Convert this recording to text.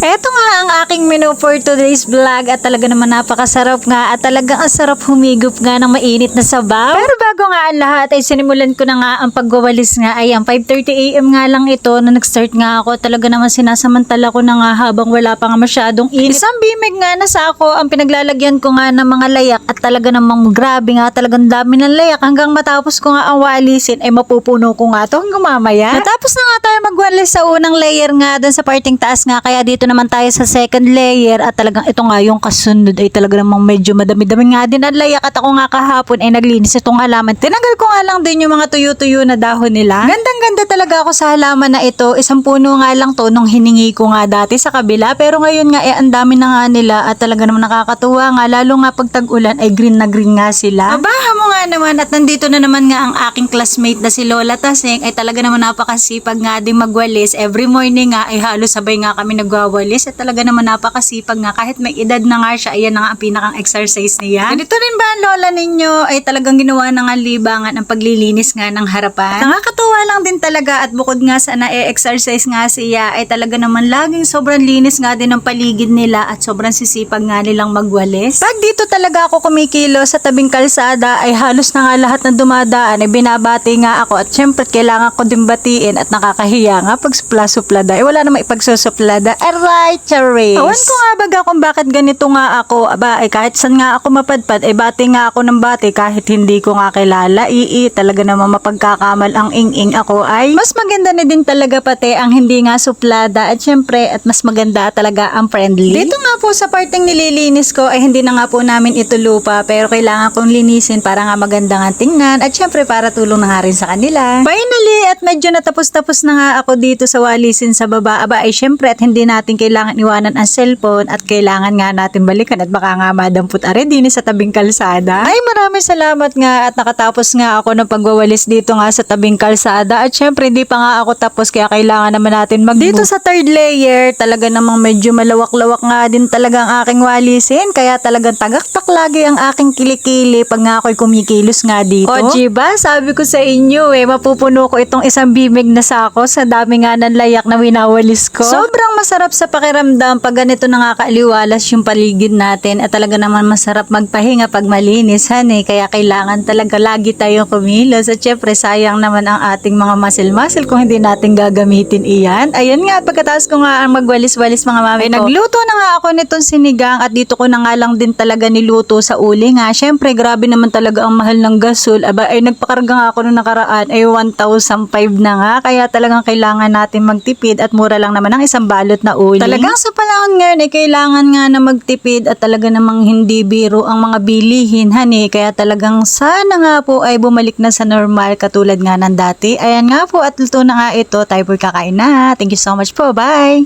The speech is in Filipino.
Eto nga ang aking menu for today's vlog at talaga naman napakasarap nga at talagang ang sarap humigop nga ng mainit na sabaw. Pero bago nga ang lahat ay sinimulan ko na nga ang pagwawalis nga. Ayan, 5:30 AM nga lang ito na nag-start nga ako. Talaga naman sinasamantala ko na nga habang wala pa nga masyadong init. Isang bimig nga na sa ako ang pinaglalagyan ko nga ng mga layak at talaga namang grabe nga talagang dami ng layak hanggang matapos ko nga ang walisin ay mapupuno ko nga to hanggang mamaya. Natapos na nga tayo magwalis sa unang layer nga dun sa parting taas nga kaya dito naman tayo sa second layer at talagang ito nga yung kasunod ay talaga namang medyo madami-dami nga din ang layak at ako nga kahapon ay naglinis itong halaman. Tinanggal ko nga lang din yung mga tuyo-tuyo na dahon nila. Gandang-ganda talaga ako sa halaman na ito. Isang puno nga lang to nung hiningi ko nga dati sa kabila pero ngayon nga ang dami na nga nila at talaga naman nakakatuwa nga lalo nga pag tag-ulan ay green na green nga sila. Abaha mo nga naman at nandito na naman nga ang aking classmate na si Lola Taseng ay talaga naman napakasipag nga din magwalis. Every morning nga ay halos sabay nga kami nagwawalis at talaga naman napakasipag nga kahit may edad na nga siya, ayan na nga ang pinakang exercise niya. Ganito rin ba ang lola ninyo ay talagang ginawa na nga libangan ang paglilinis nga ng harapan? At nakakatuwa lang din talaga at bukod nga sa na-exercise nga siya ay talaga naman laging sobrang linis nga din ng paligid nila at sobrang sisipag nga nilang magwalis. Pag dito talaga ako kumikilo sa tabing kalsada ay halos na nga lahat ng dumadaan ay binabati nga ako at syempre kailangan ko din batiin at nakakahiya nga pag supla-suplada ay wala namang ipagsusuplada. Alright, Charis. Awan ko nga baga kung bakit ganito nga ako. Aba, ay kahit saan nga ako mapadpad, ay bati nga ako ng bati kahit hindi ko nga kilala. Talaga naman mapagkakamal ang ing-ing ako ay mas maganda na din talaga pati ang hindi nga suplada at syempre at mas maganda talaga ang friendly. Dito nga po sa parteng nililinis ko ay hindi na nga po namin ito lupa pero kailangan kong linisin para nga maganda nga tingnan at syempre para tulong na nga rin sa kanila. Finally, at medyo natapos-tapos na nga ako dito sa walisin sa baba. Aba, ay syempre at hindi natin kailangan iwanan ang cellphone at kailangan nga natin balikan at baka nga madampot din sa tabing kalsada. Ay maraming salamat nga at nakatapos nga ako ng pagwawalis dito nga sa tabing kalsada at syempre hindi pa nga ako tapos kaya kailangan naman natin dito sa third layer talaga namang medyo malawak-lawak nga din talaga ang aking walisin kaya talagang tagaktak lagi ang aking kilikili pag nga ako'y kumikilos nga dito. O diba, sabi ko sa inyo mapupuno ko itong isang bimig na sako sa dami nga ng layak na winawalis ko. Sobrang masarap sa pakiramdam pag ganito nakakaaliwalas yung paligid natin at talaga naman masarap magpahinga pag malinis kaya kailangan talaga lagi tayong kumilos at syempre sayang naman ang ating mga muscle kung hindi natin gagamitin iyan. Ayan nga, pagkatapos ko nga ang magwalis-walis mga mami ko, nagluto na nga ako nitong sinigang at dito ko na nga lang din talaga niluto sa uli nga. Syempre grabe naman talaga ang mahal ng gasol. Aba ay nagpakarga nga ako nung nakaraan ay 1,005 na nga kaya talagang kailangan natin magtipid at mura lang naman ang isang balot na uli. Talagang sa panahon ngayon ay kailangan nga na magtipid at talaga namang hindi biro ang mga bilihin kaya talagang sana nga po ay bumalik na sa normal katulad nga ng dati. Ayan nga po at luto na nga ito, tayo po'y kakain na. Thank you so much po, bye!